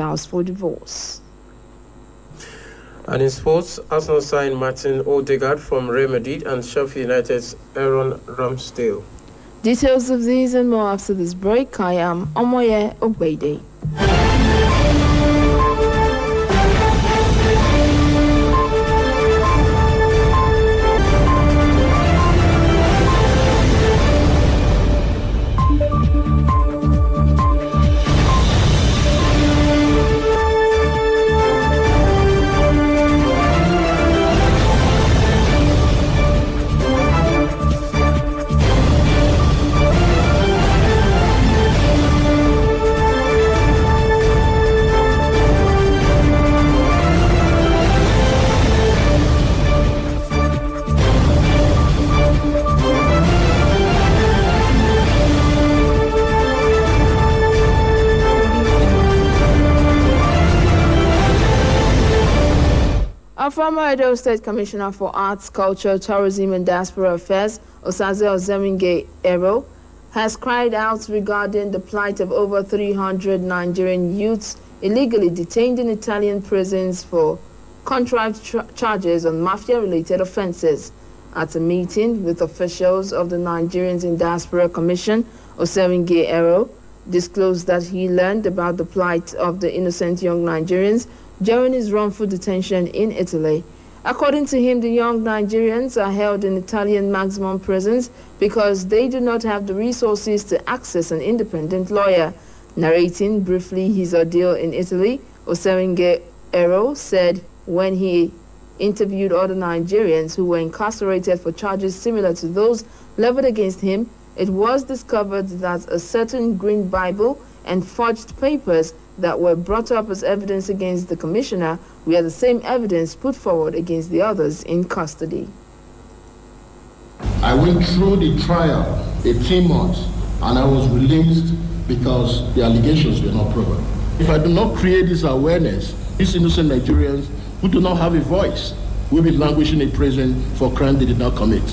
spouse for divorce. And in sports, Arsenal signed Martin Odegaard from Real Madrid and Sheffield United's Aaron Ramsdale. Details of these and more after this break. I am Omoye Ogbede. Our former Edo State Commissioner for Arts, Culture, Tourism and Diaspora Affairs, Osazo Zaminge has cried out regarding the plight of over 300 Nigerian youths illegally detained in Italian prisons for contrived charges on mafia-related offenses. At a meeting with officials of the Nigerians in Diaspora Commission, Zaminge disclosed that he learned about the plight of the innocent young Nigerians during his wrongful detention in Italy. According to him, the young Nigerians are held in Italian maximum prisons because they do not have the resources to access an independent lawyer. Narrating briefly his ordeal in Italy, Zaminge said when he interviewed other Nigerians who were incarcerated for charges similar to those leveled against him, it was discovered that a certain green Bible and forged papers that were brought up as evidence against the commissioner were the same evidence put forward against the others in custody. I went through the trial 18 months and I was released because the allegations were not proven. If I do not create this awareness, these innocent Nigerians who do not have a voice will be languishing in prison for crime they did not commit.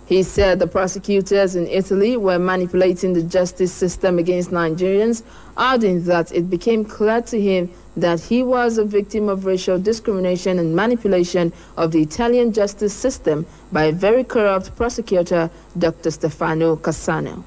He said the prosecutors in Italy were manipulating the justice system against Nigerians, adding that it became clear to him that he was a victim of racial discrimination and manipulation of the Italian justice system by a very corrupt prosecutor, Dr. Stefano Casano.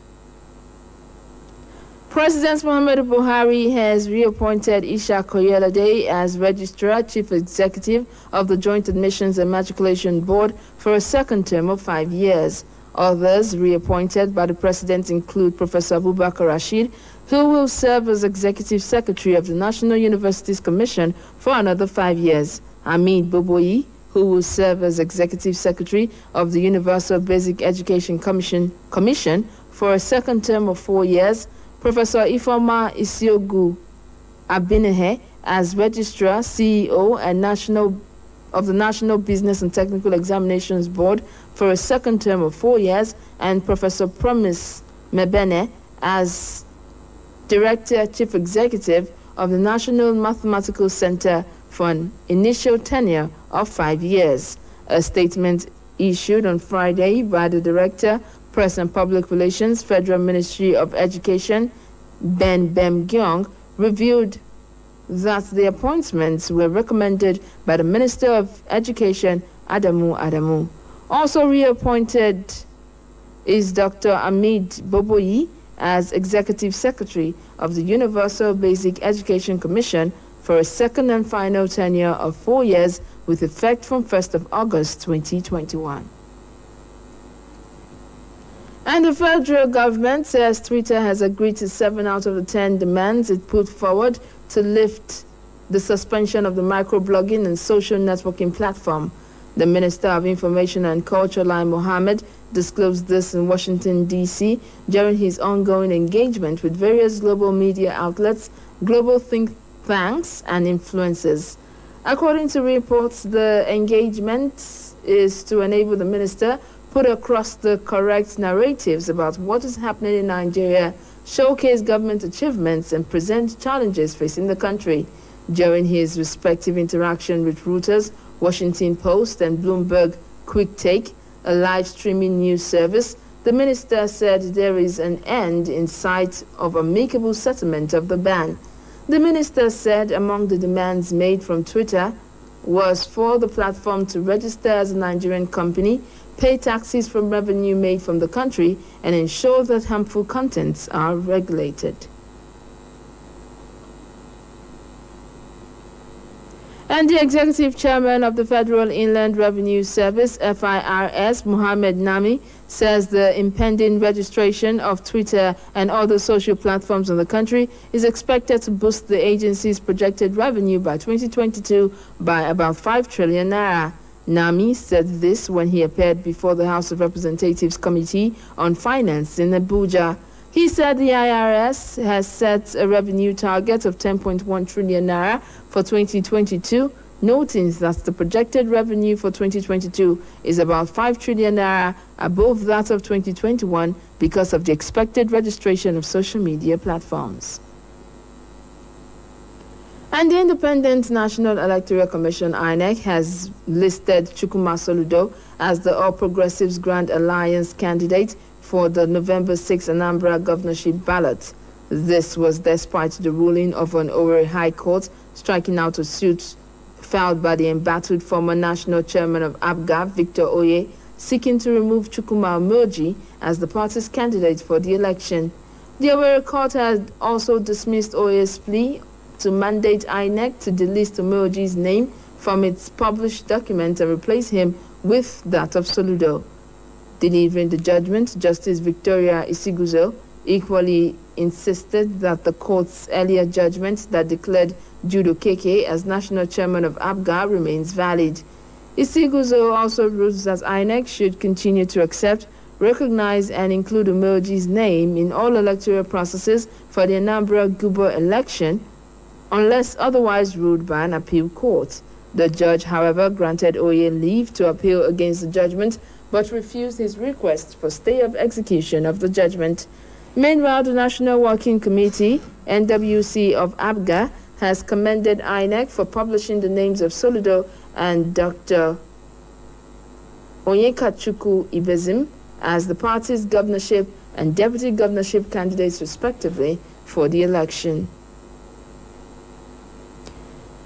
President Muhammadu Buhari has reappointed Isha Koyelade as Registrar Chief Executive of the Joint Admissions and Matriculation Board for a second term of 5 years. Others reappointed by the President include Professor Abubakar Rashid, who will serve as Executive Secretary of the National Universities Commission for another 5 years, Hamid Boboyi, who will serve as Executive Secretary of the Universal Basic Education Commission for a second term of 4 years, Professor Ifeoma Isiogu Abinehe as Registrar, CEO and of the National Business and Technical Examinations Board for a second term of 4 years, and Professor Promise Mebene as Director, Chief Executive of the National Mathematical Center for an initial tenure of 5 years. A statement issued on Friday by the Director, Press and Public Relations, Federal Ministry of Education, Ben Bem-gyong, revealed that the appointments were recommended by the Minister of Education, Adamu. Also reappointed is Dr. Hamid Boboyi as Executive Secretary of the Universal Basic Education Commission for a second and final tenure of 4 years with effect from 1st of August 2021. And the federal government says Twitter has agreed to 7 out of the 10 demands it put forward to lift the suspension of the microblogging and social networking platform. The Minister of Information and Culture, Lai Mohammed, disclosed this in Washington, D.C. during his ongoing engagement with various global media outlets, global think tanks, and influencers. According to reports, the engagement is to enable the minister put across the correct narratives about what is happening in Nigeria, showcase government achievements, and present challenges facing the country. During his respective interaction with Reuters, Washington Post, and Bloomberg Quick Take, a live streaming news service, The minister said there is an end in sight of amicable settlement of the ban. The minister said among the demands made from Twitter was for the platform to register as a Nigerian company, pay taxes from revenue made from the country, and ensure that harmful contents are regulated. And the executive chairman of the Federal Inland Revenue Service, FIRS, Mohammed Nami, says the impending registration of Twitter and other social platforms in the country is expected to boost the agency's projected revenue by 2022 by about 5 trillion naira. Nami said this when he appeared before the House of Representatives Committee on Finance in Abuja. He said the IRS has set a revenue target of 10.1 trillion naira for 2022, noting that the projected revenue for 2022 is about 5 trillion naira above that of 2021 because of the expected registration of social media platforms. And the Independent National Electoral Commission, INEC, has listed Chukwuma Soludo as the All Progressives Grand Alliance candidate for the November 6 Anambra governorship ballot. This was despite the ruling of an Owerri High Court striking out a suit filed by the embattled former national chairman of ABGA, Victor Oye, seeking to remove Chukwuma Omoji as the party's candidate for the election. The Owerri Court had also dismissed Oye's plea to mandate INEC to delist Omoji's name from its published document and replace him with that of Soludo. Delivering the judgment, Justice Victoria Isiguzo equally insisted that the court's earlier judgment that declared Judo Keke as national chairman of ABGA remains valid. Isiguzo also ruled that INEC should continue to accept, recognize, and include Omoji's name in all electoral processes for the Anambra Guber election, unless otherwise ruled by an appeal court. The judge, however, granted Oye leave to appeal against the judgment, but refused his request for stay of execution of the judgment. Meanwhile, the National Working Committee, NWC of ABGA, has commended INEC for publishing the names of Soludo and Dr. Onyekachukwu Ibezim as the party's governorship and deputy governorship candidates respectively for the election.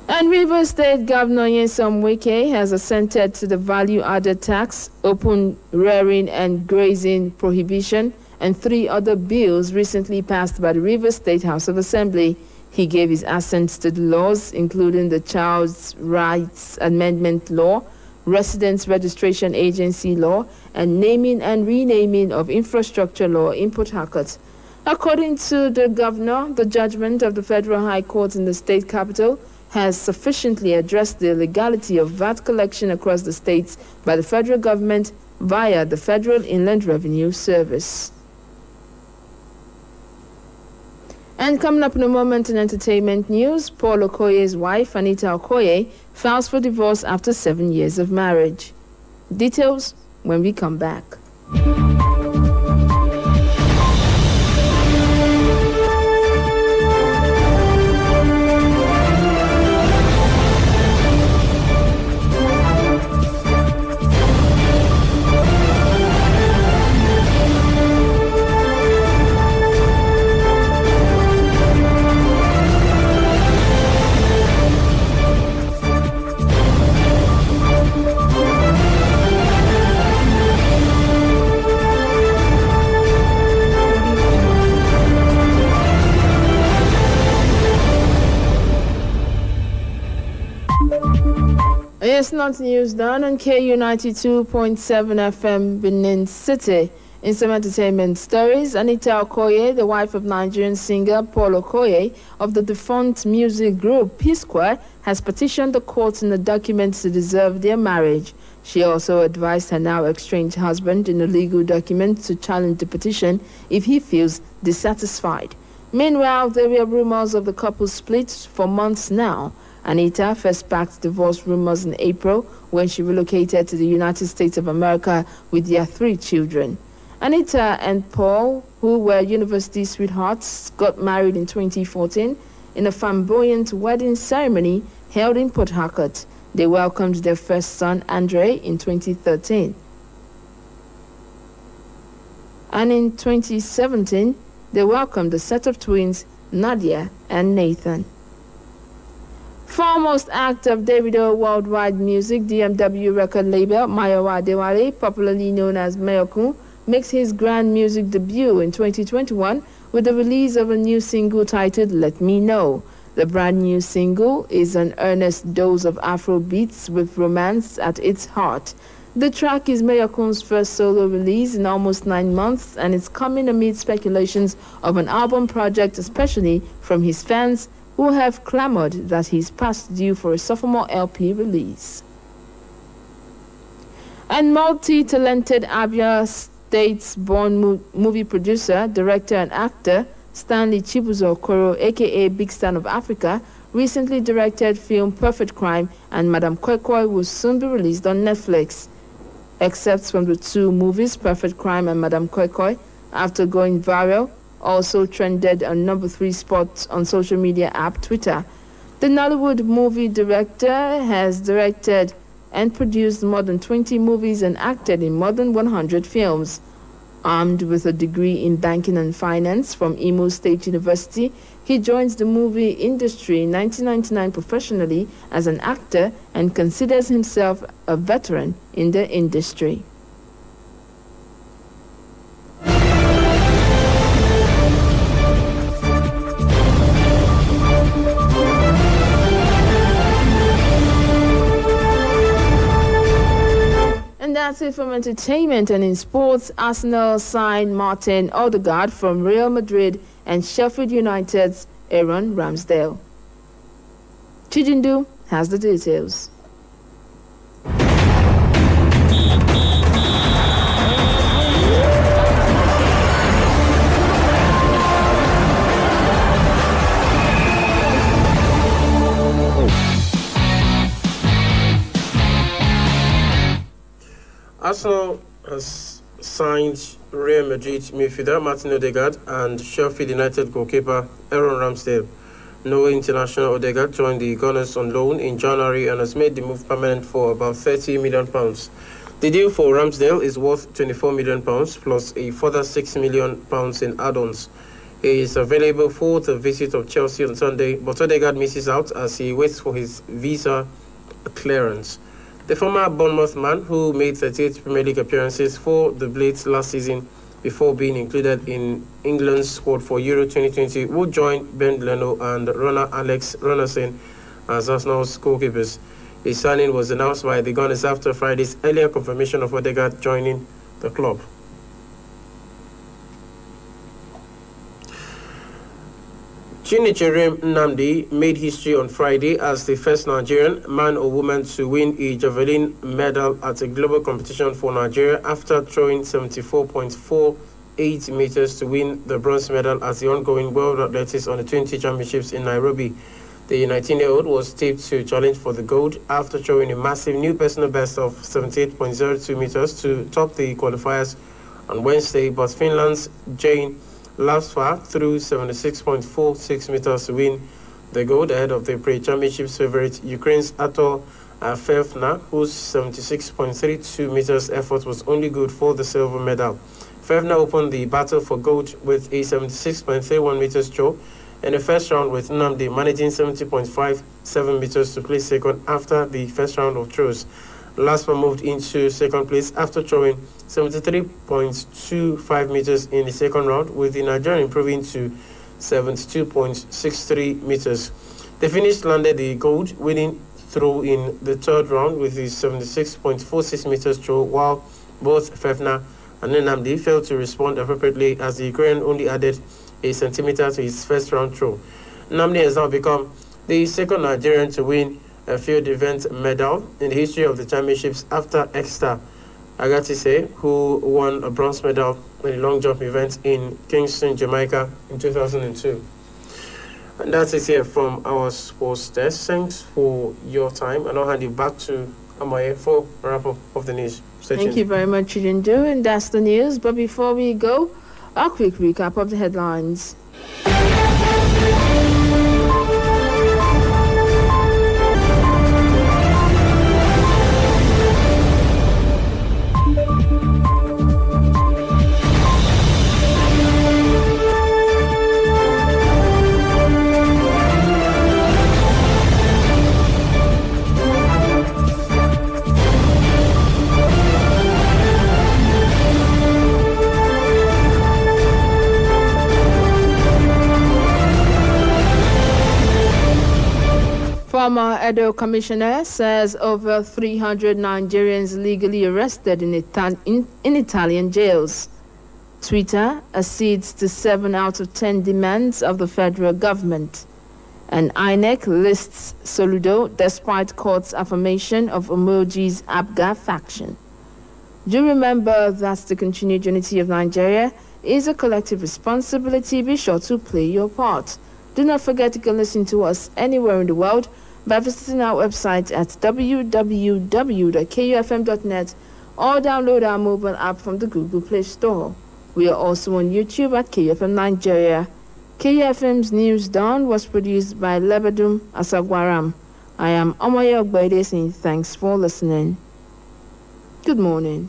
And Rivers State Governor Nyesom Wike has assented to the value-added tax, open rearing and grazing prohibition, and 3 other bills recently passed by the Rivers State House of Assembly. He gave his assent to the laws, including the Child's Rights Amendment Law, Residence Registration Agency Law, and Naming and Renaming of Infrastructure Law in Port Harcourt. According to the governor, the judgment of the Federal High Court in the state capital has sufficiently addressed the illegality of VAT collection across the states by the federal government via the Federal Inland Revenue Service. And coming up in a moment in entertainment news, Paul Okoye's wife, Anita Okoye, files for divorce after 7 years of marriage. Details when we come back. It's not news done on KU 92.7 FM Benin City. In some entertainment stories, Anita Okoye, the wife of Nigerian singer Paul Okoye of the defunct music group P-Square, has petitioned the court in a document to dissolve their marriage. She also advised her now estranged husband in a legal document to challenge the petition if he feels dissatisfied. Meanwhile, there were rumors of the couple's split for months now. Anita first backed divorce rumors in April when she relocated to the United States of America with their 3 children. Anita and Paul, who were university sweethearts, got married in 2014 in a flamboyant wedding ceremony held in Port Harcourt. They welcomed their first son, Andre, in 2013. And in 2017, they welcomed a set of twins, Nadia and Nathan. Foremost act of Davido Worldwide Music DMW record label, Mayowa Adewale, popularly known as Mayokun, makes his grand music debut in 2021 with the release of a new single titled Let Me Know. The brand new single is an earnest dose of Afro beats with romance at its heart. The track is Mayokun's first solo release in almost 9 months, and it's coming amid speculations of an album project, especially from his fans who have clamored that he's past due for a sophomore LP release. And multi-talented Abia States-born movie producer, director, and actor Stanley Chibuzo Koro, aka Big Stan of Africa, recently directed film Perfect Crime, and Madam Kwekwe will soon be released on Netflix. Excerpts from the two movies, Perfect Crime and Madam Kwekwe, after going viral, also trended on number 3 spot on social media app Twitter. The Nollywood movie director has directed and produced more than 20 movies and acted in more than 100 films. Armed with a degree in banking and finance from Imo State University, he joins the movie industry in 1999 professionally as an actor and considers himself a veteran in the industry. And that's it from entertainment. And in sports, Arsenal signed Martin Odegaard from Real Madrid and Sheffield United's Aaron Ramsdale. Chijindu has the details. Arsenal has signed Real Madrid midfielder Martin Odegaard and Sheffield United goalkeeper Aaron Ramsdale. Norway international Odegaard joined the Gunners on loan in January and has made the move permanent for about £30 million. The deal for Ramsdale is worth £24 million plus a further £6 million in add-ons. He is available for the visit of Chelsea on Sunday, but Odegaard misses out as he waits for his visa clearance. The former Bournemouth man, who made 38 Premier League appearances for the Blades last season before being included in England's squad for Euro 2020, will join Ben Leno and runner Alex Runarsson as Arsenal's goalkeepers. His signing was announced by the Gunners after Friday's earlier confirmation of Odegaard joining the club. Chinecherem Nnamdi made history on Friday as the first Nigerian man or woman to win a javelin medal at a global competition for Nigeria after throwing 74.48 meters to win the bronze medal at the ongoing World Athletics Under 20 Championships in Nairobi. The 19-year-old was tipped to challenge for the gold after throwing a massive new personal best of 78.02 meters to top the qualifiers on Wednesday, but Finland's Jane Lasfa threw 76.46 meters to win the gold ahead of the pre-championships favorite Ukraine's Atol Fevna, whose 76.32 meters effort was only good for the silver medal. Fevna opened the battle for gold with a 76.31 meters throw in the first round, with Nnamdi managing 70.57 meters to place second after the first round of throws. Laspa moved into second place after throwing 73.25 meters in the second round, with the Nigerian improving to 72.63 meters. The Finnish landed the gold winning throw in the third round with his 76.46 meters throw, while both Fevna and Nnamdi failed to respond appropriately as the Ukrainian only added a centimeter to his first round throw. Nnamdi has now become the second Nigerian to win a field event medal in the history of the championships after Exeter Agatise, who won a bronze medal in the long jump event in Kingston, Jamaica in 2002. And that's it here from our sports desk. Thanks for your time, and I'll hand you back to Amaye for a wrap-up of the news. Thank you very much, Chidindu, and that's the news. But before we go, a quick recap of the headlines. Former Edo commissioner says over 300 Nigerians legally arrested in Italian jails. Twitter accedes to 7 out of 10 demands of the federal government. And INEC lists Soludo despite court's affirmation of Umoji's Abga faction. Do remember that the continued unity of Nigeria is a collective responsibility. Be sure to play your part. Do not forget you can listen to us anywhere in the world by visiting our website at www.kufm.net or download our mobile app from the Google Play Store. We are also on YouTube at KUFM Nigeria. KUFM's News Dawn was produced by Lebedum Asagwaram. I am Omoye Ogbaide saying thanks for listening. Good morning.